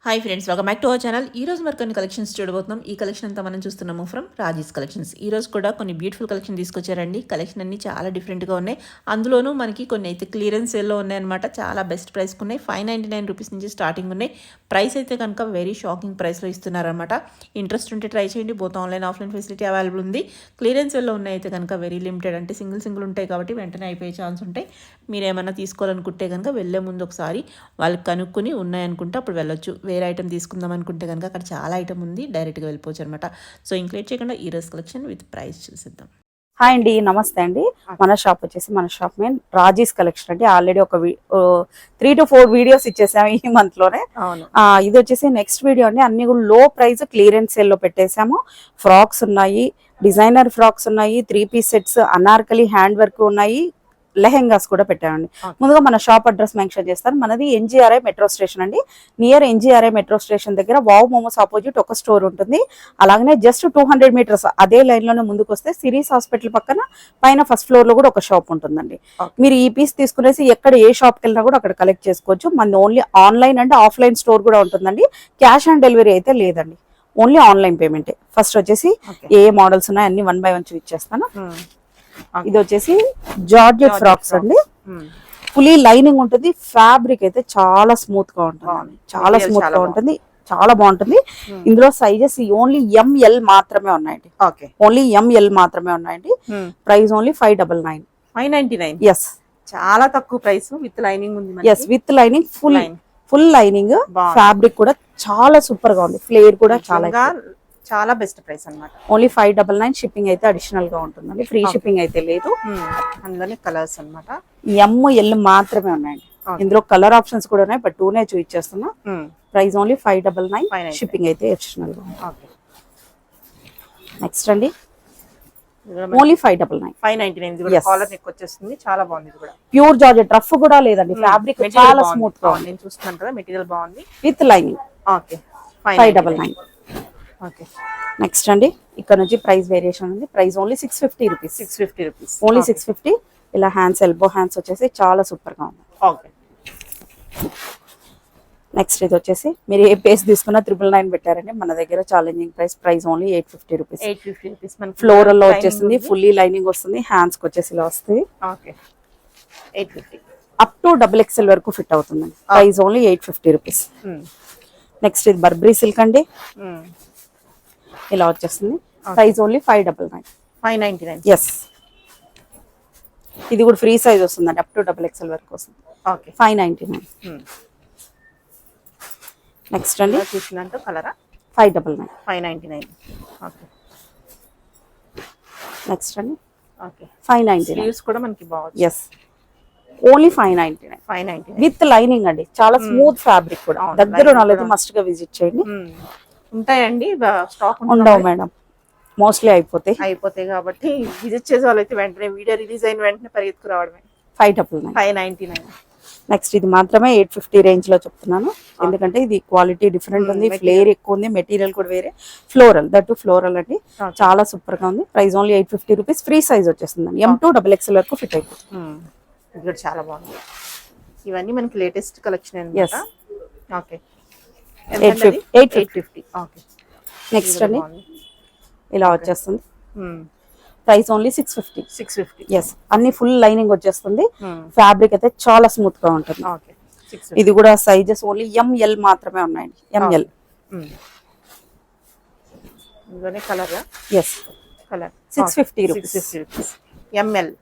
Hi friends, welcome back to our channel. ఈ రోజు మరి కొన్ని కలెక్షన్స్ చూడబోతున్నాం. ఈ కలెక్షన్ అంతా మనం చూస్తున్నాము ఫ్రమ్ రాజీస్ కలెక్షన్స్. ఈ రోజు కూడా కొన్ని బ్యూటిఫుల్ కలెక్షన్ తీసుకొచ్చారండి. కలెక్షన్ అన్ని చాలా డిఫరెంట్గా ఉన్నాయి. అందులోనూ మనకి కొన్ని అయితే క్లియరెన్స్ సేల్లో ఉన్నాయన్నమాట. చాలా బెస్ట్ ప్రైస్కి ఉన్నాయి. 599 రూపీస్ నుంచి స్టార్టింగ్ ఉన్నాయి. ప్రైస్ అయితే కనుక వెరీ షాకింగ్ ప్రైస్లో ఇస్తున్నారనమాట. ఇంట్రెస్ట్ ఉంటే ట్రై చేయండి. Both online offline facility available ఉంది. క్లియరెన్స్ సేల్లో ఉన్నాయి అయితే కనుక వెరీ లిమిటెడ్, అంటే సింగిల్ ఉంటాయి కాబట్టి వెంటనే అయిపోయే ఛాన్స్ ఉంటాయి. మీరు ఏమైనా తీసుకోవాలనుకుంటే కనుక వెళ్ళే ముందు ఒకసారి వాళ్ళకి కనుక్కొని ఉన్నాయనుకుంటే అప్పుడు వెళ్ళొచ్చు. వేరే ఐటమ్ తీసుకుందాం అనుకుంటే కనుక అక్కడ చాలా ఐటమ్ ఉంది, డైరెక్ట్గా వెళ్ళిపోవచ్చు అనమాట. సో ఇంక్లూడ్ చేయకుండా ఈ రోజు కలెక్షన్ విత్ ప్రైస్ చూసిద్దాం. హాయ్ అండి, నమస్తే అండి. మన షాప్ మెయిన్ రాజీస్ కలెక్షన్ అండి. ఆల్రెడీ ఒక 3 to 4 వీడియోస్ ఇచ్చేసాము ఈ మంత్ లోనే. ఇది వచ్చేసి నెక్స్ట్ వీడియో అండి. అన్ని కూడా లో ప్రైస్ క్లియరెన్స్ సేల్ లో పెట్టేసాము. ఫ్రాక్స్ ఉన్నాయి, డిజైనర్ ఫ్రాక్స్ ఉన్నాయి, 3 piece sets, anarkali hand work ఉన్నాయి, లెహెంగాస్ కూడా పెట్టామండి. ముందుగా మన షాప్ అడ్రస్ మెన్షన్ చేస్తాను. మనది ఎన్జీఆర్ఐ మెట్రో స్టేషన్ అండి. నియర్ ఎన్జీఆర్ఐ మెట్రో స్టేషన్ దగ్గర వావ్ మోమోస్ ఆపోజిట్ ఒక స్టోర్ ఉంటుంది. అలాగనే జస్ట్ 200 మీటర్స్ అదే లైన్ లోనే ముందుకు వస్తే సిరీస్ హాస్పిటల్ పక్కన పైన ఫస్ట్ ఫ్లోర్ లో కూడా ఒక షాప్ ఉంటుందండి. మీరు ఈ పీస్ తీసుకునేసి ఎక్కడ ఏ షాప్ కి వెళ్ళినా కూడా అక్కడ కలెక్ట్ చేసుకోవచ్చు. మన only online and offline store కూడా ఉంటుందండి. క్యాష్ ఆన్ డెలివరీ అయితే లేదండి, ఓన్లీ ఆన్లైన్ పేమెంటే. ఫస్ట్ వచ్చేసి ఏ మోడల్స్ ఉన్నాయి అన్ని 1 by 1 చూపించేస్తాను. ఇది వచ్చేసి జార్జెట్ ఫ్రాక్స్ అండి. ఫుల్లీ లైనింగ్ ఉంటుంది. ఫ్యాబ్రిక్ అయితే చాలా స్మూత్ గా ఉంటుంది, చాలా స్మూత్ గా ఉంటుంది, చాలా బాగుంటుంది. ఇందులో సైజెస్ ఓన్లీ ఎంఎల్ మాత్రమే ఉన్నాయండి. ఓన్లీ ఎంఎల్ మాత్రమే ఉన్నాయండి. Price only 599. ఎస్, చాలా తక్కువ ప్రైస్. విత్ లైనింగ్ ఉంది. Yes, with lining, full lining. Fabric కూడా చాలా సూపర్ గా ఉంది. ఫ్లేర్ కూడా చాలా బెస్ట్ ప్రైస్ అన్నమాట. ఓన్లీ 599. షిప్పింగ్ అయితే అడిషనల్ గా ఉంటుందండి, ఫ్రీ షిప్పింగ్ అయితే లేదు. అందులోనే కలర్స్ అన్నమాట. ఎంఎల్ మాత్రమే ఉన్నాయండి. ఇందులో కలర్ ఆప్షన్స్ కూడా ఉన్నాయి, బట్ 2నే చూపించేస్తున్నా. Price only 599. షిప్పింగ్ అయితే అడిషనల్ గా ఉంది. నెక్స్ట్ అండి, ఓన్లీ 599. కాలర్ నెక్ వచ్చేస్తుంది. చాలా బాగుంది. ఇది కూడా ప్యూర్ జార్జెట్, రఫ్ కూడా లేదండి. ఫ్యాబ్రిక్ చాలా స్మూత్ గా ఉంది. నేను చూస్తున్నాను కదా, మెటీరియల్ బాగుంది. With lining. Okay, 599. Okay. Next అండి, ఇక్కడ నుంచి ప్రైస్ వేరియేషన్ ఉంది. Price only 650 rupees. 650 rupees, only 650. ఇలా హ్యాండ్స్, ఎల్బో హ్యాండ్స్ వచ్చేసి చాలా సూపర్ గా ఉంది. ఓకే. నెక్స్ట్ ఇది వచ్చేసి మీరు ఏ పేస్ తీసుకున్నా 999 పెట్టారండి. మన దగ్గర challenging price. Price only 850 rupees. 850 rupees. Floral లో వచ్చేసింది, ఫుల్లీ లైనింగ్ వస్తుంది. హ్యాండ్స్ కి వచ్చేసి ఇలా వస్తుంది. ఓకే, 850. అప్ టు XXL వరకు ఫిట్ అవుతుంది. Price only 850 rupees. నెక్స్ట్ ఇది బర్బరీ సిల్క్ అండి. ఇలా వచ్చేస్తుంది. Price only 599. ఎస్, ఇది కూడా ఫ్రీ సైజ్ వస్తుందండి. అప్ టు XXL వరకు వస్తుంది. 599. నెక్స్ట్ అండి, చూసినంత కలరా. 599. ఓకే. నెక్స్ట్ అండి, ఓకే. 599. స్లీవ్స్ కూడా మనకి బాగుంది. ఎస్, ఓన్లీ 599 విత్ లైనింగ్ అండి. చాలా స్మూత్ ఫ్యాబ్రిక్ కూడా. దగ్గర నాలైతే మస్ట్ గా విజిట్ చేయండి. ఉంటాయండి, స్టాక్ ఉండవు మేడం, మోస్ట్లీ అయిపోతాయి కాబట్టి విజిట్ చేసే వాళ్ళైతే వెంటనే వీడియో రిలీజ్ అయిన వెంటనే పరిగెత్తుకు రావడమే. 599. నెక్స్ట్ ఇది మాత్రమే 850 రేంజ్ లో చెప్తున్నాను, ఎందుకంటే ఇది క్వాలిటీ డిఫరెంట్ ఉంది, ఫ్లేర్ ఎక్కువ ఉంది, మెటీరియల్ కూడా వేరే. ఫ్లోరల్, దట్టు ఫ్లోరల్ అండి, చాలా సూపర్ గా ఉంది. Price only 850 rupees. Free size వచ్చేస్తుంది. M to XXL వరకు ఫిట్ అయిపోతుంది. ఇది కూడా చాలా బాగుంది. ఇవన్నీ మనకి లేటెస్ట్ కలెక్షన్ అన్నమాట. ఓకే, 850. ఓకే. నెక్స్ట్ అండి, ఇలా వచ్చేస్తుంది. Price only 650. ఎస్, అన్ని ఫుల్ లైనింగ్ వచ్చేస్తుంది. ఫ్యాబ్రిక్ అయితే చాలా స్మూత్ గా ఉంటుంది. ఇది కూడా సైజెస్ ఓన్లీ ఎంఎల్ మాత్రమే ఉన్నాయండి. ML. Colour. Yes, colour 650 rupees. ML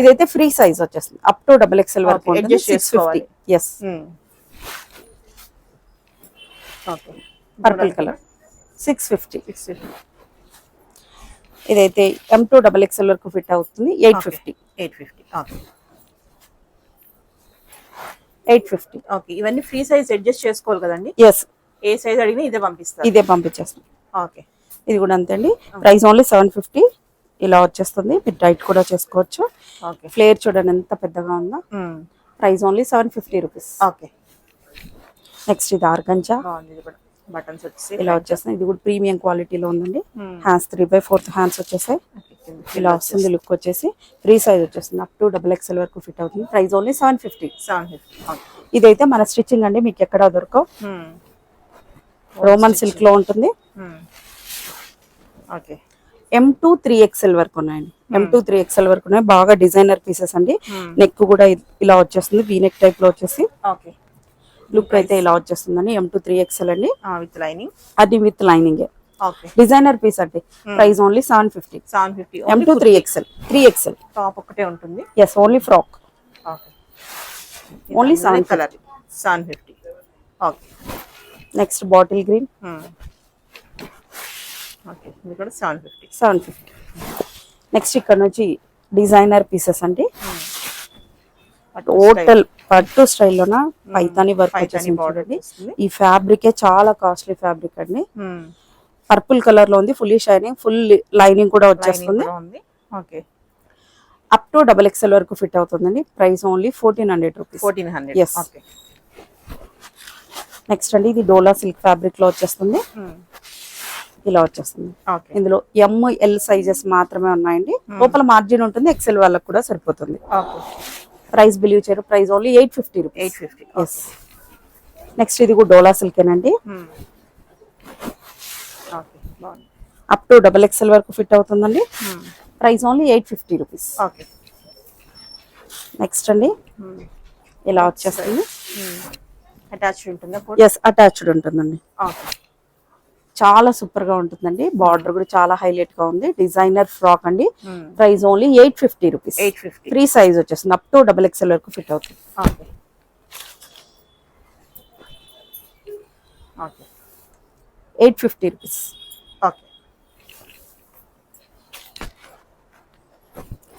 ఇదైతే ఫ్రీ సైజ్ వచ్చేస్తుంది. అప్ టు XXL వరకు ఉంటుంది. 650. ఎస్. Okay, purple colour 650. ఇదైతే M to XXL వరకు ఫిట్ అవుతుంది. 850. ఓకే, 850. ఓకే. ఇవన్నీ ఫ్రీ సైజ్ అడ్జస్ట్ చేసుకోవాలి కదండి. ఎస్, ఏ సైజ్ అడిగినా ఇదే పంపిస్తాం. ఓకే. ఇది కూడా అంతే అండి. Price only 750. ఇలా వచ్చేస్తుంది. మీరు డైట్ కూడా చేసుకోవచ్చు. ఫ్లేర్ చూడండి ఎంత పెద్దగా ఉందో. Price only 750 rupees. Okay. Next ఇది ఆర్గంజా. బటన్స్ వచ్చేసి ఇలా వచ్చేస్తుంది. ఇది కూడా ప్రీమియం క్వాలిటీలో ఉందండి. హ్యాండ్స్ 3/4 హ్యాండ్స్ వచ్చేసాయి. వచ్చింది. ఇలా వస్తుంది లుక్ వచ్చేసి. ఫ్రీ సైజ్ వచ్చేస్తుంది, అప్ టు XXL వరకు ఫిట్ అవుతుంది. Price only 750. 750. ఇదైతే మన స్టిచ్చింగ్ అండి, మీకు ఎక్కడ దొరకవు. రోమన్ సిల్క్ లో ఉంటుంది. ఓకే. M2 3XL వరకు ఉన్నాయండి. M2 3XL వరకు ఉన్నాయి. బాగా డిజైనర్ పీసెస్ అండి. నెక్ కూడా ఇలా వచ్చేస్తుంది, వీ నెక్ టైప్ లో వచ్చేసి. ఓకే. లుక్ అయితే ఇలా వచ్చేస్తుందండి. M2 3XL అండి, విత్ లైనింగ్. అది with lining. Okay. Designer piece అండి. Price only 750. 750. M2 3XL. Top ఒకటే ఉంటుంది. Yes, only frock. Okay. Only 7 colour 750. Okay. Next bottle green. Okay, ఇది కూడా 750. 750. నెక్స్ట్ ఇక్కడ నుంచి డిజైనర్ పీసెస్ అండి. టోటల్ పట్టు స్టైల్లోన పైతాని వర్క్ వచ్చేసి చూడండి. ఈ ఫ్యాబ్రికే చాలా కాస్ట్లీ ఫ్యాబ్రిక్ అండి. పర్పుల్ కలర్ లో ఉంది, ఫుల్ షైనింగ్, ఫుల్ లైనింగ్ కూడా వచ్చేస్తుంది. ఓకే. అప్ టు XXL వరకు ఫిట్ అవుతుందండి. Price only 1400 rupees. 1400. Yes. Next అండి, ఇది డోలా సిల్క్ ఫ్యాబ్రిక్ లో వచ్చేస్తుంది. ఇలా వచ్చేస్తుంది. ఇందులో ML సైజెస్ మాత్రమే ఉన్నాయండి. లోపల మార్జిన్ ఉంటుంది, XL వాళ్ళకి కూడా సరిపోతుంది. ప్రైస్ బిలీవ్ చేయరు. Price only 850 rupees. 850. Yes. Next ఇది కూడా డోలా సిల్క్ అండి. అప్ టు XXL వరకు ఫిట్ అవుతుందండి. Price only 850 rupees. నెక్స్ట్ అండి, ఇలా వచ్చేస్తుంది. అటాచ్డ్ ఉంటుందా? ఎస్, అటాచ్డ్ ఉంటుందండి. చాలా సూపర్ గా ఉంటుందండి. బార్డర్ కూడా చాలా హైలైట్ గా ఉంది. డిజైనర్ ఫ్రాక్ అండి. Price only 850 rupees. 850. Free size వచ్చేస్తుంది, అప్ టు XXL వరకు ఫిట్ అవుతుంది. 850 రూపీస్.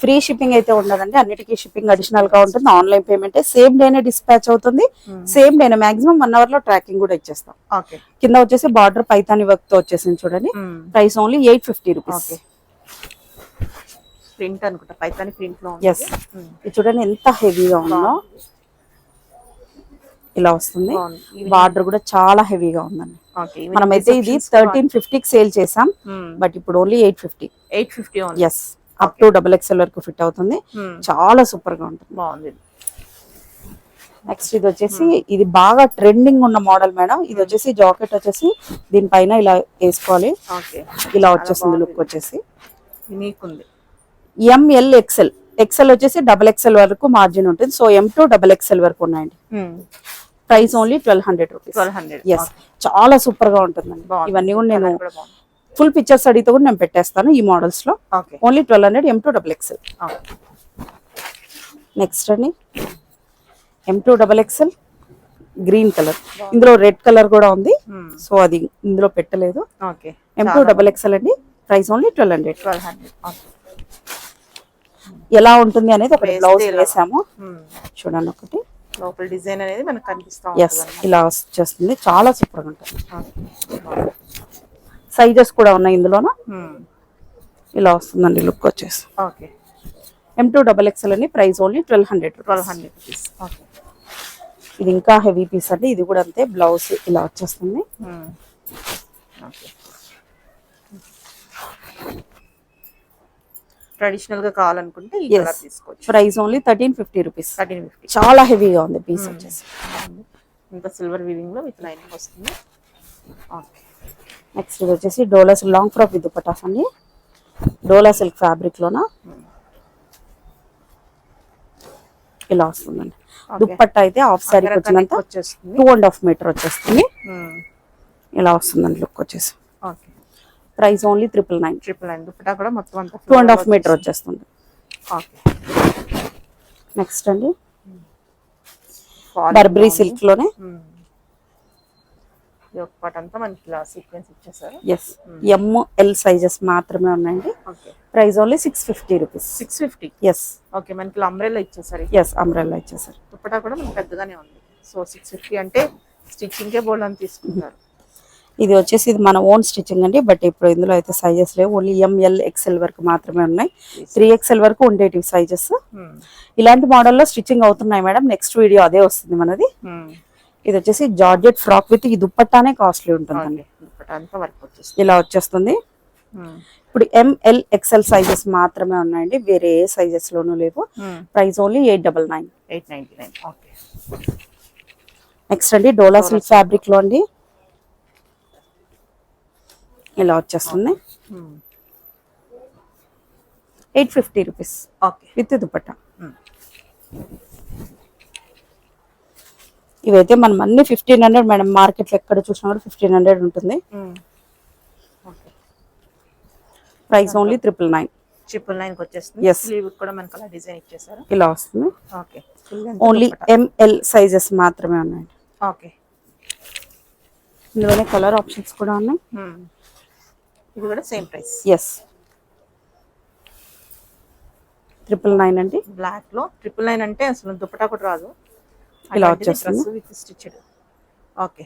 ఫ్రీ షిప్పింగ్ అయితే ఉండదండి, అన్నిటికీ షిప్పింగ్ అడిషనల్ గా ఉంటుంది. ఆన్లైన్ పేమెంట్ సేమ్ డేనే డిస్పాచ్ అవుతుంది. సేమ్ డేనే, మాక్సిమం 1 అవర్ లో ట్రాకింగ్ కూడా ఇచ్చేస్తాం. కింద వచ్చేసి బార్డర్ పైతాని వర్క్ తో వచ్చేసింది చూడండి. Price only 850 rupees. ప్రింట్ అనుకుంటా, పైతాని ప్రింట్ లో. ఎస్. ఇది చూడండి ఎంత హెవీగా ఉందో. ఇలా వస్తుంది. బార్డర్ కూడా చాలా హెవీగా ఉందండి. మనమైతే ఇది 1350కి సేల్ చేసాం, బట్ ఇప్పుడు only 850. 850. Yes, up to XXL వరకు ఫిట్ అవుతుంది. చాలా సూపర్ గా ఉంటుంది. బాగుంది. నెక్స్ట్ ఇది వచ్చేసి, ఇది బాగా ట్రెండింగ్ ఉన్న మోడల్ మేడం. ఇది వచ్చేసి జాకెట్ వచ్చేసి దీనిపైన ఇలా వేసుకోవాలి. ఇలా వచ్చేస్తుంది లుక్ వచ్చేసి. ML XL వచ్చేసి XXL వరకు మార్జిన్ ఉంటుంది. సో M2 XXL వరకు ఉన్నాయండి. Price only 1200 rupees. 1200. ఎస్, చాలా సూపర్ గా ఉంటుందండి. ఇవన్నీ కూడా నేను ఫుల్ పిక్చర్స్ అడిగితే కూడా నేను పెట్టేస్తాను ఈ మోడల్స్ లో. Only 1200 M2 XXL. నెక్స్ట్ అండి, M2 XXL గ్రీన్ కలర్. ఇందులో రెడ్ కలర్ కూడా ఉంది, సో అది ఇందులో పెట్టలేదు. M2 XXL అండి. Price only 1200. ఎలా ఉంటుంది అనేది ఒక బ్లౌజ్ వేసాము చూడండి. ఒకటి లోపల డిజైన్ అనేది మనకు కనిపిస్తా ఎస్, ఇలా వచ్చేస్తుంది. చాలా సూపర్ గా ఉంటుంది. సైజెస్ కూడా ఉన్నాయి ఇందులోన. ఇలా వస్తుందండి లుక్ వచ్చేసి. M2 XXL అండి. Price only 1200 rupees. ఇది ఇంకా హెవీ పీస్ అండి. ఇది కూడా అంతే, బ్లౌజ్ ఇలా వచ్చేస్తుంది. ట్రెడిషనల్ గా కావాలనుకుంటే ఈ కలర్ తీసుకోవచ్చు. Price only 1350 rupees. 1350. చాలా హెవీగా ఉంది పీస్ వచ్చేసి. ఇంకా సిల్వర్ వీవింగ్ లో విత్ లైనింగ్ వస్తుంది. నెక్స్ట్ ఇది వచ్చేసి dola silk long frock with dupattas అండి. డోలా సిల్క్ ఫ్యాబ్రిక్ లోన ఇలా వస్తుందండి. దుపట్టా అయితే హాఫ్ సారీ వచ్చినంత 2.5 మీటర్ వచ్చేస్తుంది. ఇలా వస్తుందండి లుక్ వచ్చేసి. Price only 999. దుపట్టా కూడా మొత్తం అంతా 2.5 మీటర్ వచ్చేస్తుంది. నెక్స్ట్ అండి, బర్బరీ సిల్క్ లోనే ఎస్ ML సైజెస్ మాత్రమే ఉన్నాయండి. Price only 650 rupees. 650. Yes. Okay, మనకి అంబ్రెల్లా ఇచ్చేసారు. ఎస్, అంబ్రెల్లా ఇచ్చేసారు. దుపట్టా కూడా మనకి పెద్దగానే ఉంది. సో 650 అంటే స్టిచ్చింగ్ కే బోల్ అని తీసుకుంటారు. ఇది వచ్చేసి ఇది మన ఓన్ స్టిచ్చింగ్ అండి, బట్ ఇప్పుడు ఇందులో అయితే సైజెస్ లేవు. ఓన్లీ ML XL వరకు మాత్రమే ఉన్నాయి. 3XL వరకు ఉండేటివి సైజెస్. ఇలాంటి మోడల్లో స్టిచ్చింగ్ అవుతున్నాయి మేడం. నెక్స్ట్ వీడియో అదే వస్తుంది మనది. ఇది వచ్చేసి జార్జెట్ ఫ్రాక్ విత్ ఈ దుపట్టానే కాస్ట్లీ ఉంటుందండి. ఇలా వచ్చేస్తుంది. ఇప్పుడు ML XL సైజెస్ మాత్రమే ఉన్నాయండి, వేరే ఏ సైజెస్ లోనూ లేవు. Price only 899. 899. ఓకే. నెక్స్ట్ అండి డోలా సిల్క్ ఫ్యాబ్రిక్ లో అండి ఇలా వచ్చేస్తుంది. 850 రూపీస్ ఓకే. విత్ దుపట్టా. ఇవైతే మనం అన్ని 1500 మేడం, మార్కెట్ లో ఎక్కడ చూసినా కూడా 1500 ఉంటుంది. Price only 999. 999 వచ్చేస్తుంది. Yes. స్లీవ్ కూడా మనకి అలా డిజైన్ ఇచ్చేసారు. ఇలా వస్తుంది. ఓకే. ఓన్లీ ML సైజెస్ మాత్రమే ఉన్నాయండి. ఓకే. ఇందులోనే కలర్ ఆప్షన్స్ కూడా ఉన్నాయి. ఇది కూడా సేమ్ ప్రైస్. ఎస్ 999 అండి. బ్లాక్ లో 999 అంటే అసలు దుపట్టా కూడా రాదు. ఇలా వచ్చేస్తుంది. With stitched. ఓకే.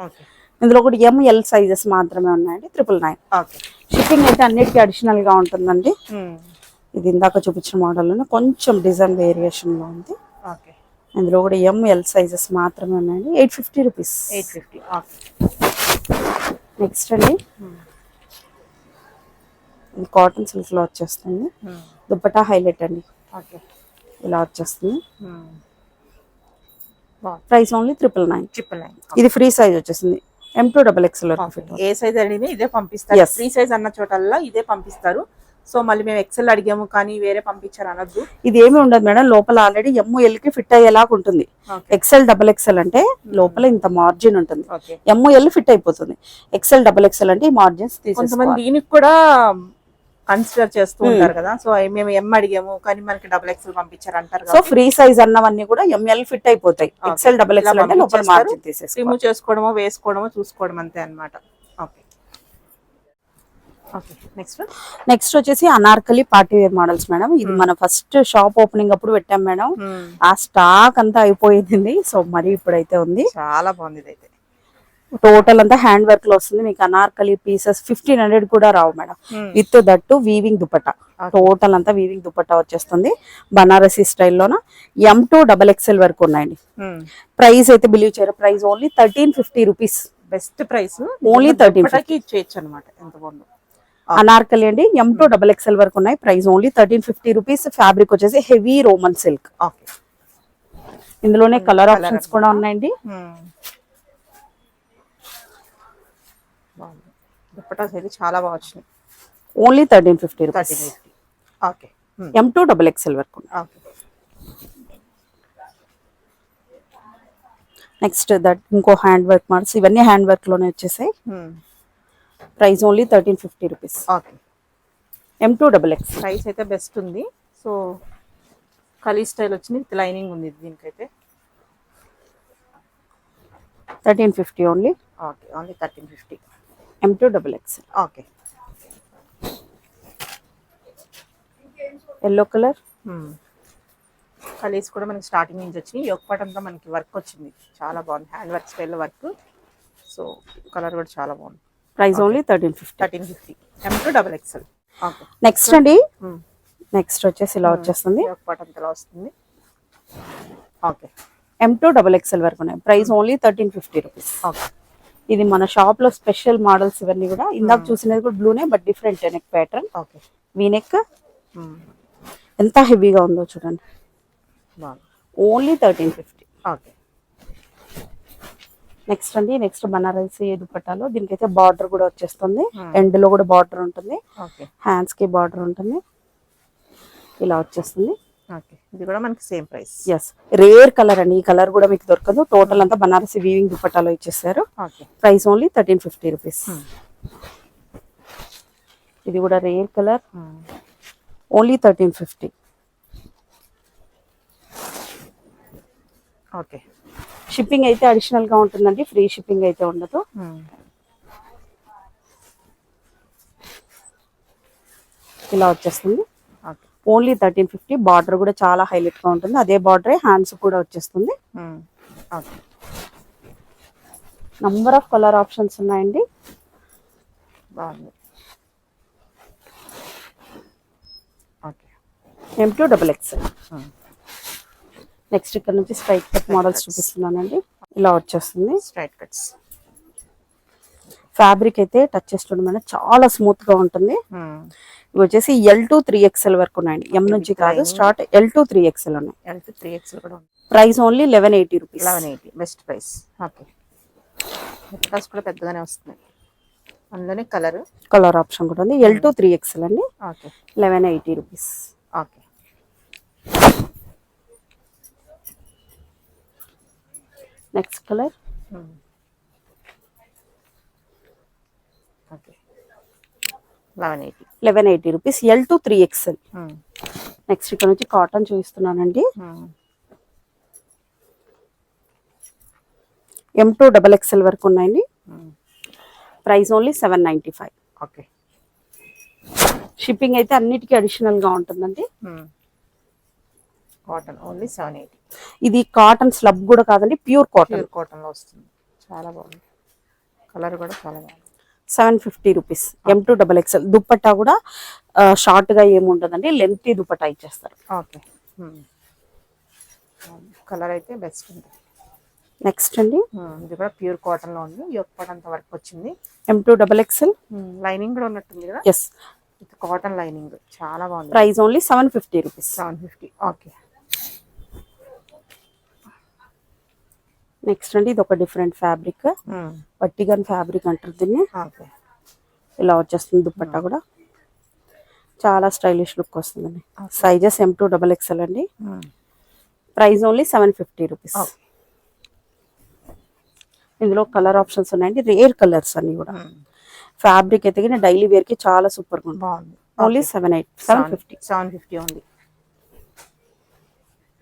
ఓకే. ఇందులో కూడా ML సైజెస్ మాత్రమే ఉన్నాయండి. 999. ఓకే. షిప్పింగ్ అయితే అన్నిటికీ అడిషనల్ గా ఉంటుందండి. ఇది ఇందాక చూపించిన మోడల్ కొంచెం డిజైన్ వేరియేషన్ లో ఉంది. ఓకే. ఇందులో కూడా ML సైజెస్ మాత్రమే ఉన్నాయండి. 850 రూపీస్. 850. ఓకే. నెక్స్ట్ అండి ఇది కాటన్ సిల్క్ లో వచ్చేస్తుంది. దుపట్టా హైలైట్ అండి. ఓకే. ఇలా వచ్చేస్తుంది. Price only 999. ఇది ఫ్రీ సైజ్ వచ్చేస్తుంది. M2XXL వరకు. ఏ సైజ్ అడిగినా ఇదే పంపిస్తారు. Yes. ఫ్రీ సైజ్ అన్న చోటల్లా ఇదే పంపిస్తారు. సో మళ్ళీ మేము ఎక్సెల్ అడిగాము కానీ వేరే పంపించారు అనొద్దు. ఇది ఏమి ఉండదు మేడం, లోపల ఆల్రెడీ ML కి ఫిట్ అయ్యేలాగా ఉంటుంది. XL XXL అంటే లోపల ఇంత మార్జిన్ ఉంటుంది. ML ఫిట్ అయిపోతుంది. XL XXL అంటే ఈ మార్జిన్స్ కొంతమంది తీసేసుకోవాలి. దీనికి కూడా కన్సిడర్ చేస్తూ ఉంటారు కదా. సో మేము M అడిగాము కానీ మనకి XXL పంపించారు అంటారు సో ఫ్రీ సైజ్ అన్నవన్నీ కూడా ML ఫిట్ అయిపోతాయి. XL XXL అంటే లోపల మార్జిన్ తీసేసుకోవాలి. రిమూవ్ చేసుకోవడమో వేసుకోవడమో చూసుకోవడం అంతే అన్నమాట. ఓకే. ఓకే. నెక్స్ట్ వచ్చేసి anarkali party wear models madam. ఇది మన ఫస్ట్ షాప్ ఓపెనింగ్ అప్పుడు పెట్టాం మేడం. ఆ స్టాక్ అంతా అయిపోయింది. సో మరి ఇప్పుడైతే ఉంది. చాలా బాగుంది. ఇది అయితే టోటల్ అంతా హ్యాండ్ వర్క్ లో వస్తుంది. మీకు అనార్కలి పీసెస్ 1500 కూడా రావు madam. With that weaving dupatta. Total అంతా వీవింగ్ దుపట్టా వచ్చేస్తుంది. బనారసి స్టైల్లోన M2XXL వరకు ఉన్నాయండి. ప్రైస్ అయితే బిలీవ్ చేయరు. Price only 1350 rupees. Best price. Only 1350 ఇచ్చేయచ్చు అనమాట. ఎంత బాగుందో. అనార్కలి అండి. M2XXL వరకు ఉన్నాయి. Price only 1350 rupees. ఫ్యాబ్రిక్ వచ్చేసి హెవీ రోమన్ సిల్క్. ఇందులోనే కలర్ ఆప్షన్స్ కూడా ఉన్నాయండి. దుపట్టాస్ అయితే చాలా బాగా వచ్చినాయి. Only 1350 rupees. ఓకే. M2XXL వరకు. ఓకే. నెక్స్ట్ దట్ ఇంకో హ్యాండ్ వర్క్ మోడల్స్. ఇవన్నీ హ్యాండ్ వర్క్ లోనే వచ్చేసాయి. Price only 1350 rupees. Okay. M2XXL price అయితే బెస్ట్ ఉంది. సో కలీ స్టైల్ వచ్చింది విత్ లైనింగ్ ఉంది దీనికైతే. 1350 only. Okay. Only 1350. M2XXL. Okay. Yellow colour. Kalis కూడా మనకి స్టార్టింగ్ నుంచి వచ్చినాయి. యొక్కపాటు అంతా మనకి వర్క్ వచ్చింది. చాలా బాగుంది. Hand work style work. So colour కూడా చాలా బాగుంది. Price only 1350. M2XXL. Okay. Next అండి నెక్స్ట్ వచ్చేసి ఇలా వచ్చేస్తుంది. యొక్కపాటు అంతలా వస్తుంది. ఓకే. M2XXL వరకు ఉన్నాయి. Price only 1350 rupees. ఓకే. ఇది మన షాప్ లో స్పెషల్ మోడల్స్ ఇవన్నీ కూడా. ఇందాక చూసినది కూడా బ్లూనే but different neck pattern. Okay. V neck ఎంత హెవీగా ఉందో చూడండి. ఓన్లీ 1350. ఓకే. నెక్స్ట్ అండి నెక్స్ట్ బనారసి దుపట్టాలో దీనికైతే బార్డర్ కూడా వచ్చేస్తుంది. ఎండ్ లో కూడా బార్డర్ ఉంటుంది. హ్యాండ్స్ కి బార్డర్ ఉంటుంది. ఇలా వచ్చేస్తుంది. ఓకే. ఇది కూడా మనకి same price. Yes rare colour అండి. ఈ కలర్ కూడా మీకు దొరకదు. టోటల్ అంతా బనారసి వీవింగ్ దుపట్టాలో ఇచ్చేసారు. Price only 1350 rupees. ఇది కూడా rare colour. Only 1350. Okay. Shipping అయితే అడిషనల్ గా ఉంటుందండి. ఫ్రీ షిప్పింగ్ అయితే ఉండదు. ఇలా వచ్చేస్తుంది. ఓన్లీ 1350. బార్డర్ కూడా చాలా హైలైట్ గా ఉంటుంది. అదే బార్డర్ హ్యాండ్స్ కూడా వచ్చేస్తుంది. నంబర్ ఆఫ్ కలర్ ఆప్షన్స్ ఉన్నాయండి. బాగుంది. ఓకే. M2XXL. నెక్స్ట్ ఇక్కడ నుంచి స్ట్రైట్ కట్ మోడల్స్ చూపిస్తున్నానండి. ఇలా వచ్చేస్తుంది. స్ట్రైట్ కట్స్ ఫ్యాబ్రిక్ అయితే టచ్ చేస్తుండే మేడం, చాలా స్మూత్ గా ఉంటుంది. ఇవి వచ్చేసి L2 3XL వరకు ఉన్నాయండి. ఎం నుంచి కాదు, స్టార్ట్ L2 3XL ఉన్నాయి. L2 3XL కూడా ఉంది. Price only 1180 rupees. 1180 best price. Okay, dupattas కూడా పెద్దగానే వస్తున్నాయి. అందులోనే కలర్ ఆప్షన్ కూడా ఉంది. L2 3XL అండి. Okay, 1180 rupees. Okay. Next colour okay, 1180. 1180 rupees. L2 3XL. Next ఇక్కడ నుంచి కాటన్ చూపిస్తున్నానండి. M2 XXL వరకు ఉన్నాయండి. Price only 795. ఓకే, షిప్పింగ్ అయితే అన్నిటికీ అడిషనల్ గా ఉంటుందండి. Cotton only 780. ఇది కాటన్ స్లబ్ కూడా కాదండి, ప్యూర్ కాటన్. కాటన్ లో వస్తుంది. చాలా బాగుంది, కలర్ కూడా చాలా బాగుంది. 750 రూపీస్. M2 XXL. దుప్పట్టా కూడా షార్ట్ గా ఏముండదండి, లెంతీ దుప్పట్టా ఇచ్చేస్తారు. ఓకే, కలర్ అయితే బెస్ట్ ఉంది. నెక్స్ట్ అండి, ఇది కూడా ప్యూర్ కాటన్ లో ఉంది. యోక్ పార్ట్ అంత వర్క్ వచ్చింది. M2 XXL. లైనింగ్ కూడా ఉన్నట్టుంది కదా. ఎస్, ఇది కాటన్ లైనింగ్, చాలా బాగుంది. Price only 750 rupees. 750. Okay. Next అండి, ఇది ఒక డిఫరెంట్ ఫ్యాబ్రిక్, పట్టిగన్ ఫ్యాబ్రిక్ అంటారు దీన్ని. ఓకే, ఇలా వచ్చేస్తుంది దుప్పట్టా కూడా, చాలా స్టైలిష్ లుక్ వస్తుందండి. సైజెస్ M2 XXL అండి. Price only 750 rupees. ఇందులో కలర్ ఆప్షన్స్ ఉన్నాయండి, రేర్ కలర్స్ అన్ని కూడా. ఫ్యాబ్రిక్ అయితే డైలీ వేర్ కి చాలా సూపర్ గా బాగుంది. ఓన్లీ 750 ఉంది.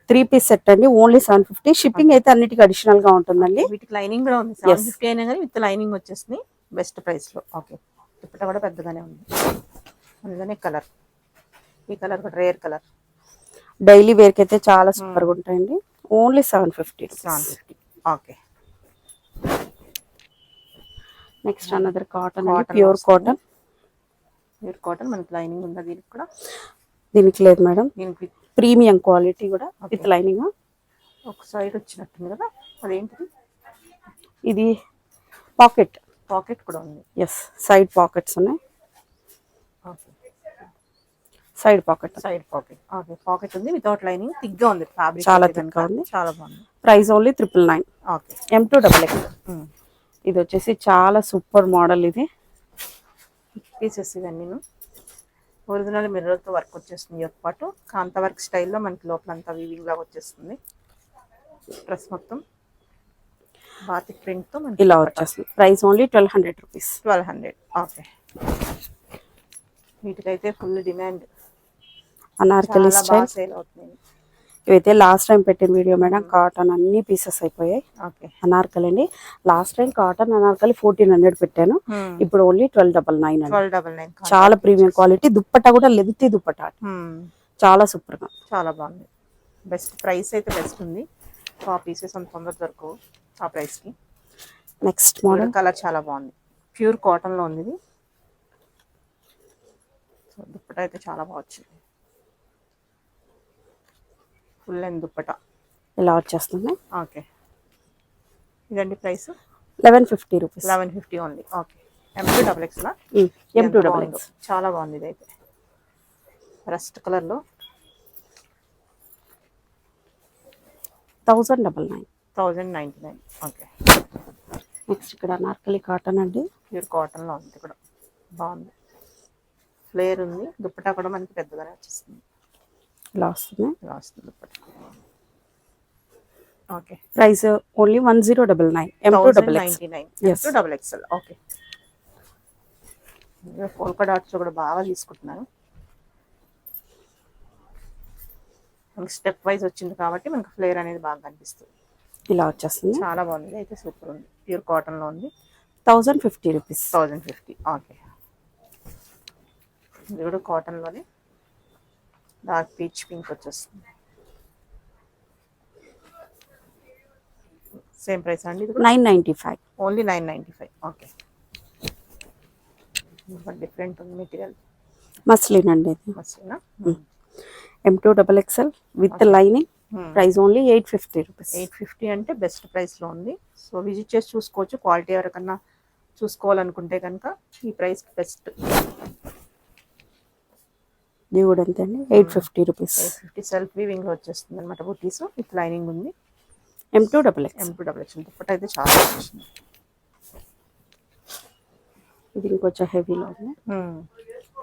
3 పీస్ సెట్ అండి, ఓన్లీ 750. షిప్పింగ్ అయితే అన్నిటికీ అడిషనల్ గా ఉంటుందండి. వీటికి లైనింగ్ కూడా ఉంది. 750 అయినా కానీ విత్ లైనింగ్ వచ్చేసింది బెస్ట్ ప్రైస్ లో. ఓకే, దుప్పట్టా కూడా పెద్దగానే ఉంది. అందులోనే కలర్, ఈ కలర్ కూడా రేర్ కలర్. డైలీ వేర్ కి అయితే చాలా సూపర్ గా ఉంటాయండి. Only 750. 750. Okay. Next another cotton, pure cotton. Pure cotton మనకి లైనింగ్ ఉందా దీనికి కూడా? దీనికి లేదు మేడం, దీనికి ప్రీమియం క్వాలిటీ కూడా విత్ లైనింగ్. ఒక సైడ్ వచ్చినట్టుంది కదా, అదేంటిది? ఇది పాకెట్ కూడా ఉంది. ఎస్, సైడ్ పాకెట్స్ ఉన్నాయి. Side pocket. ఓకే, పాకెట్ ఉంది వితౌట్ లైనింగ్. థిక్గా ఉంది ఫ్యాబ్రిక్, చాలా థిక్గా ఉంది, చాలా బాగుంది. Price only 999. Okay, M2 XXL. ఇది వచ్చేసి చాలా సూపర్ మోడల్. ఇది పీసెస్ ఇవన్నీ ఒరిజినల్ మిర్రర్తో వర్క్ వచ్చేస్తుంది. ఒక పాటు కాంతా వర్క్ స్టైల్లో మనకి లోపలంతా వీవింగ్ లాగా వచ్చేస్తుంది. డ్రెస్ మొత్తం బాతిక్ ప్రింట్తో మనకి ఇలా వచ్చేస్తుంది. Price only 1200 rupees. 1200. ఓకే, వీటికైతే full demand. Anarkali style sale అవుతుంది. ఇవైతే లాస్ట్ టైం పెట్టిన వీడియో మేడం, కాటన్ అన్ని పీసెస్ అయిపోయాయి. ఓకే, అనార్కలి అండి. లాస్ట్ టైం కాటన్ అనార్కలి 1400 పెట్టాను, ఇప్పుడు ఓన్లీ 1299. 1299. చాలా ప్రీమియం క్వాలిటీ. దుప్పట్టా కూడా లెంతీ దుప్పట్టా, చాలా సూపర్ గా, చాలా బాగుంది. బెస్ట్ ప్రైస్ అయితే బెస్ట్ ఉంది. ఆ పీసెస్ అంత తొందర దొరకవు ఆ ప్రైస్ కి. నెక్స్ట్ మోడల్ కలర్ చాలా బాగుంది, ప్యూర్ కాటన్ లో ఉంది ఇది. సో దుప్పట్టా అయితే చాలా బాగా వచ్చింది. ఫుల్ లెంత్ దుప్పట్టా ఇలా వచ్చేస్తుంది. ఓకే, ఇదండి price 1150 rupees. 1150 only. Okay, M2 XXL. M2 XXL చాలా బాగుంది. ఇదైతే రస్ట్ కలర్ లో 1099. 1099. ఓకే, నెక్స్ట్ ఇక్కడ అనార్కలి కాటన్ అండి, ప్యూర్ కాటన్ లో ఉంది కూడా, బాగుంది. ఫ్లేర్ ఉంది. దుప్పట్టా కూడా మనకి పెద్దగానే వచ్చేస్తుంది. ఇలా వస్తుంది. Dupatta. Okay, price only 1099. M2 XXL. Okay, polka dots కూడా బాగా తీసుకుంటున్నారు. మనకి స్టెప్ వైజ్ వచ్చింది కాబట్టి మనకి ఫ్లేర్ అనేది బాగా కనిపిస్తుంది. ఇలా వచ్చేస్తుంది. చాలా బాగుంది. అయితే సూపర్ ఉంది. ప్యూర్ కాటన్ లో ఉంది. 1050 రూపీస్. 1050. ఓకే, ఇది కూడా కాటన్ లోనే డార్క్ పీచ్ పింక్ వచ్చేస్తుంది. సేమ్ ప్రైస్ అండి. ఇది 995. ఓన్లీ 995. ఓకే, డిఫరెంట్ ఉంది మెటీరియల్. మస్లిన్ అండి ఇది. మస్లినా? M2 XXL with lining. Price only 850 rupees. 850 అంటే బెస్ట్ ప్రైస్ లో ఉంది. సో విజిట్ చేసి చూసుకోవచ్చు. క్వాలిటీ ఎవరికన్నా చూసుకోవాలనుకుంటే కనుక ఈ ప్రైస్ బెస్ట్. ఇది కూడా అంతే అండి, 850 రూపీస్. 850 సెల్ఫ్ వీవింగ్ లో వచ్చేస్తుంది అనమాట. బుటీస్ విత్ లైనింగ్ ఉంది. M2XX. దుప్పట అయితే చాలా వచ్చింది. ఇది ఇంకొంచెం హెవీలో ఉంది.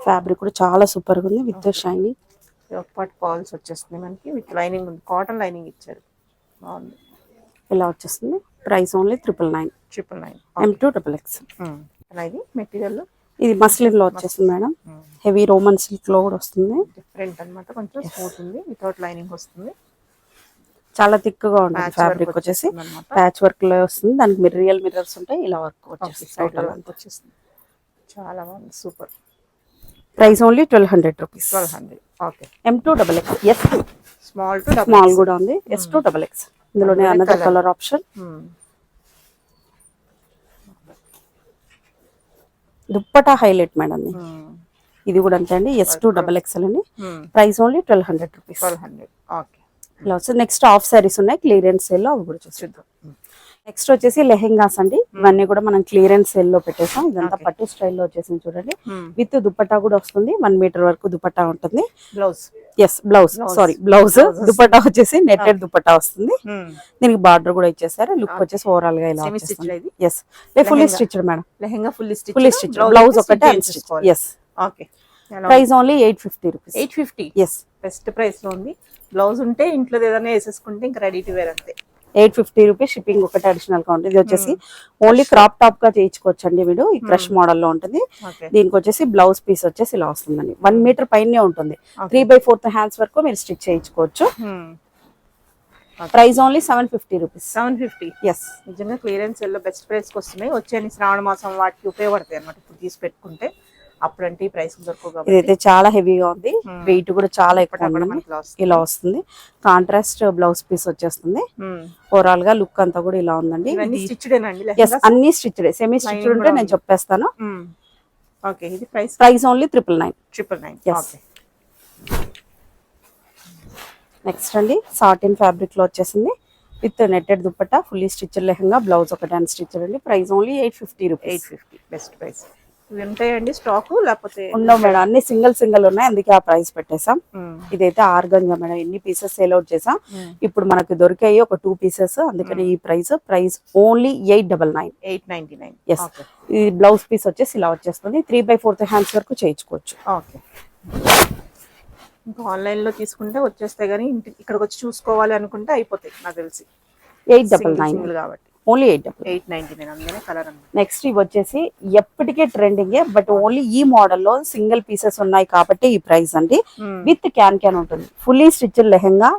ఫ్యాబ్రిక్ కూడా చాలా సూపర్ గా ఉంది విత్ షైనింగ్. పాట్ పాల్స్ వచ్చేస్తుంది మనకి విత్ లైనింగ్ ఉంది. కాటన్ లైనింగ్ ఇచ్చారు, బాగుంది. ఇలా వచ్చేస్తుంది. Price only 999. M2XX. ఇది మెటీరియల్ ఇది మస్లిన్ లో వచ్చేస్తుంది మేడం. హెవీ రోమన్ సిల్క్ లో కూడా వస్తుంది. డిఫరెంట్ అన్నమాట. కొంచెం స్మూత్ ఉంది, వితౌట్ లైనింగ్ వస్తుంది. చాలా థిక్ గా ఉంటుంది. ఫ్యాబ్రిక్ వచ్చేసి ప్యాచ్ వర్క్ లో వస్తుంది. దానికి రియల్ మిర్రర్స్ ఉంటాయి. ఇలా వర్క్ వచ్చేస్తుంది. చాలా బాగుంది, super. Price only 1200 rupees. 1200. Okay. M2XX. S2 small కూడా ఉంది. S2XX. ఇందులోనే another colour option. Dupatta highlight madam. ఇది కూడా అంతే అండి, S2XXL అండి. Price only 1200 rupees. 1200. ఓకే. ఇలా వస్తుంది. నెక్స్ట్ హాఫ్ సారీస్ ఉన్నాయి క్లియరెన్స్ సేల్ లో, అవి కూడా చూద్దాం. నెక్స్ట్ వచ్చేసి లెహెంగాస్ అండి. ఇవన్నీ కూడా మనం క్లియరెన్స్ సేల్ లో పెట్టేసాం. ఇదంతా పట్టు స్టైల్లో వచ్చేసింది చూడండి. విత్ దుపట్టా కూడా వస్తుంది. 1 మీటర్ వరకు దుపట్టా ఉంటుంది. బ్లౌజ్ బ్లౌజ్ దుపట్టా వచ్చేసి నెట్టెడ్ దుపట్టా వస్తుంది. దీనికి బార్డర్ కూడా ఇచ్చేసారు. లుక్ వచ్చేసి ఓవరాల్ గా ఇలా fully stitched madam. Lehenga fully stitch, blouse ఒకటే unstitch. Okay. Price only 850 rupees. 850. Best price లో ఉంది. బ్లౌజ్ ఉంటే ఇంట్లో ఏదైనా వేసేసుకుంటే ఇంకా రెడీ టు వేర్ అంతే. 850 రూపీస్. షిప్పింగ్ ఒకటి అడిషనల్ గా ఉంటుంది. ఇది వచ్చేసి ఓన్లీ క్రాప్ టాప్ గా చేయించుకోవచ్చు అండి. మీరు ఈ క్రష్ మోడల్ లో ఉంటుంది. దీనికి వచ్చేసి బ్లౌజ్ పీస్ వచ్చేసి ఇలా వస్తుందండి. 1 మీటర్ పైనే ఉంటుంది. 3/4 హ్యాండ్స్ వరకు మీరు స్టిచ్ చేయించుకోవచ్చు. Price only 750 rupees. 750. నిజంగా క్లియరెన్స్ సెల్ లో బెస్ట్ ప్రైస్ కి వస్తున్నాయి. వచ్చే శ్రావణ మాసం వాటికి ఉపయోగపడతాయి అన్నమాట. ఇప్పుడు తీసి పెట్టుకుంటే అప్పుడంటే ఈ ప్రైస్ దొరకవు. ఇదైతే చాలా హెవీగా ఉంది. వెయిట్ కూడా చాలా ఎక్కువ ఇలా వస్తుంది. కాంట్రాస్ట్ బ్లౌజ్ పీస్ వచ్చేస్తుంది. ఓవరాల్ గా లుక్ అంతా కూడా ఇలా ఉందండి. అన్ని స్టిచ్డ్, సెమీ స్టిచ్డ్ ఉంటే నేను చెప్పేస్తాను. ఇది ప్రైస్ ఓన్లీ 999. నెక్స్ట్ అండి సాటిన్ ఫ్యాబ్రిక్ లో వచ్చేసింది with netted dupatta, fully stitched lehenga, blouse ఒకటి అన్స్టిచ్డ్ అండి. Price only 850 rupees. 850 best price. ఇవి ఉంటాయండి స్టాక్ లేకపోతే ఉండవు మేడం. అన్ని సింగిల్ ఉన్నాయి, అందుకే ఆ ప్రైస్ పెట్టేసాం. ఇదైతే ఆర్గంజా మేడం. ఎన్ని పీసెస్ సేల్ అవుట్ చేసాం. ఇప్పుడు మనకు దొరికాయి ఒక 2 పీసెస్, అందుకని ఈ ప్రైస్ ఓన్లీ 899. 899. ఈ బ్లౌజ్ పీస్ వచ్చేసి ఇలా వచ్చేస్తుంది. 3/4 హ్యాండ్స్ వరకు చేయించుకోవచ్చు. ఓకే. ఇంకా ఆన్లైన్ లో తీసుకుంటే వచ్చేస్తాయి, కానీ ఇక్కడికి వచ్చి చూసుకోవాలి అనుకుంటే అయిపోతాయి నాకు తెలిసి. 899 కాబట్టి ఓన్లీ 899. అందుకనే కలర్. నెక్స్ట్ ఇవి వచ్చేసి ఎప్పటికే ట్రెండింగ్, బట్ ఓన్లీ ఈ మోడల్ లో సింగిల్ పీసెస్ ఉన్నాయి కాబట్టి ఈ ప్రైస్ అండి. విత్ క్యాన్ ఉంటుంది. Fully stitched lehenga,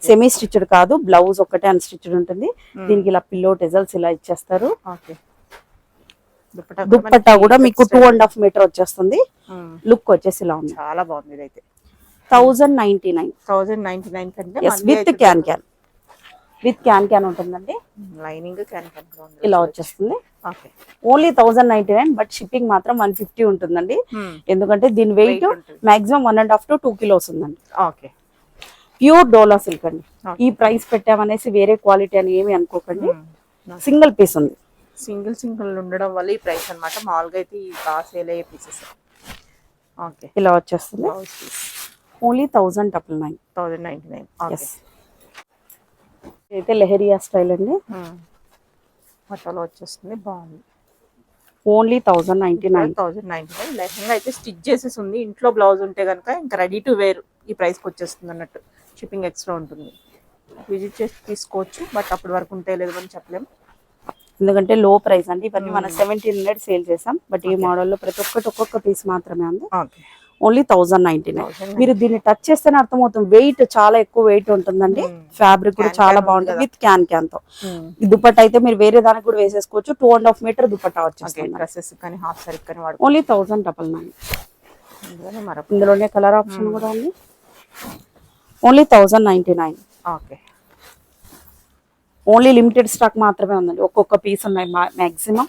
semi stitched కాదు, బ్లౌజ్ ఒకటే అన్స్టిచ్డ్ ఉంటుంది. దీనికి ఇలా పిల్లో టెజల్స్ ఇలా ఇచ్చేస్తారు. దుప్పట్టా కూడా మీకు 2.5 మీటర్ వచ్చేస్తుంది. లుక్ వచ్చేసి ఇలా ఉంది. చాలా బాగుంది. ఇదైతే 1099 కంటే విత్ క్యాన్ ఉంటుందండి. లైనింగ్ ఇలా వచ్చేస్తుంది. ఓన్లీ 1099, బట్ షిప్పింగ్ మాత్రం 150 ఉంటుందండి. ఎందుకంటే దీని వెయిట్ మాక్సిమం 1.5 to 2 కిలోస్ ఉందండి. ప్యూర్ డోలా సిల్క్ అండి. ఈ ప్రైస్ పెట్టామనేసి వేరే క్వాలిటీ అని ఏమి అనుకోకండి. సింగిల్ పీస్ ఉంది. సింగిల్ ఉండడం వల్ల ఈ ప్రైస్ అన్నమాట. మామూలుగా అయితే ఈ బాగా సేల్ అయ్యే పీసెస్. ఇలా వచ్చేస్తుంది. ఓన్లీ 1099. అయితే లెహరియా స్టైల్ అండి. మటలో వచ్చేస్తుంది. బాగుంది. ఓన్లీ 1099. లెహంగా అయితే స్టిచ్ చేసేసి ఉంది. ఇంట్లో బ్లౌజ్ ఉంటే కనుక ఇంకా రెడీ టు వేర్ ఈ ప్రైస్కి వచ్చేస్తుంది అన్నట్టు. షిప్పింగ్ ఎక్స్ట్రా ఉంటుంది. విజిట్ చేసి తీసుకోవచ్చు, బట్ అప్పటి వరకు ఉంటే లేదు అని చెప్పలేము. ఎందుకంటే లో ప్రైస్ అండి. ఇవన్నీ మనం 1700 సేల్ చేసాం, బట్ ఈ మోడల్లో ప్రతి ఒక్కొక్క పీస్ మాత్రమే ఉంది. ఓన్లీ 1099. మీరు దీన్ని టచ్ చేస్తేనే అర్థమవుతుంది. వెయిట్ చాలా ఎక్కువ వెయిట్ ఉంటుందండి. ఫ్యాబ్రిక్ కూడా చాలా బాగుంటుంది విత్ క్యాన్ తో. ఈ దుపట్టా అయితే మీరు వేరే దానికి కూడా వేసేసుకోవచ్చు. 2.5 మీటర్ దుపట్టా వచ్చేస్తుంది. ఓన్లీ 1099. ఇందులోనే కలర్ ఆప్షన్ కూడా ఉంది. ఓన్లీ 1099. ఓన్లీ లిమిటెడ్ స్టాక్ మాత్రమే ఉందండి. ఒక్కొక్క పీస్ ఉన్నాయి మాక్సిమం.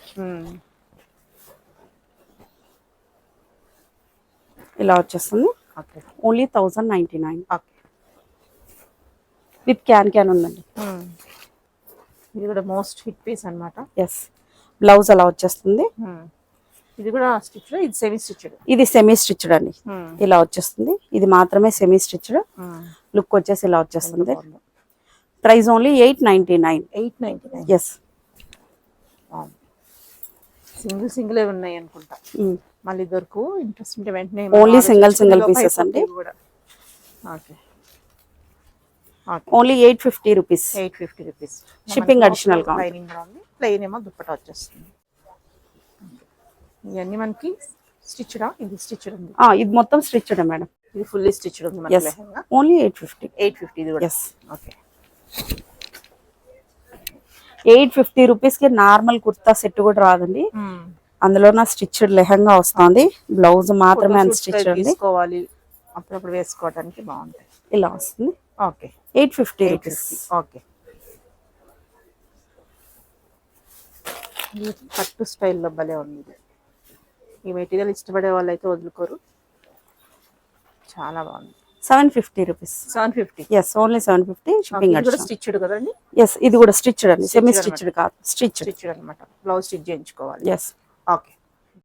ఇలా వచ్చేస్తుంది. ఓన్లీ 1099 విత్ క్యాన్ ఉందండి. ఇది కూడా మోస్ట్ హిట్ పీస్ అన్నమాట. బ్లౌజ్ అలా వచ్చేస్తుంది. ఇది కూడా స్టిచ్, ఇది సెమీ స్టిచ్డ్. ఇది సెమీ స్టిచ్డ్ అండి, ఇలా వచ్చేస్తుంది. ఇది మాత్రమే సెమీ స్టిచ్డ్. లుక్ వచ్చేసి ఇలా వచ్చేస్తుంది. Price only 899. 899. ఎస్, సింగిల్ ఉన్నాయి అనుకుంటా, మళ్ళీ దొరకు. ఇంట్రెస్ట్ ఉంటే వెంటనే ఓన్లీ సింగిల్ పీసెస్ అండి. Only 850 rupees. 850 rupees. Shipping additional గా. ప్లెయిన్ ఏమో దుప్పటా వచ్చేస్తుంది. ఇవన్నీ మనకి స్టిచ్డా? ఇది స్టిచ్డ్ ఉంది. ఇది మొత్తం స్టిచ్డ్ మేడం. ఇది ఫుల్లీ స్టిచ్డ్ ఉంది మనకి. ఓన్లీ 850. 850 ఇది కూడా. Yes, okay. 850 రూపీస్ కి నార్మల్ కుర్తా సెట్ కూడా రాదండి. అందులో నా స్టిచ్డ్ లెహంగా వస్తుంది. బ్లౌజ్ మాత్రమే అన్స్టిచ్డ్ అండి. తీసుకోవాలి, అప్పుడప్పుడు వేసుకోవడానికి బాగుంటాయి. ఇలా వస్తుంది. Okay, 850 rupees. ఓకే. పట్టు స్టైల్లో భలే ఉంది ఇది. ఈ మెటీరియల్ ఇష్టపడే వాళ్ళు అయితే వదులుకోరు, చాలా బాగుంది. 750 rupees. 750. Yes, only 750. Shipping additional. Stitched కదండి? ఎస్, ఇది కూడా స్టిచ్డ్ అండి, సెమీ స్టిచ్డ్ కాదు, స్టిచ్డ్ అన్నమాట. బ్లౌజ్ స్టిచ్ చేయించుకోవాలి. Yes, okay.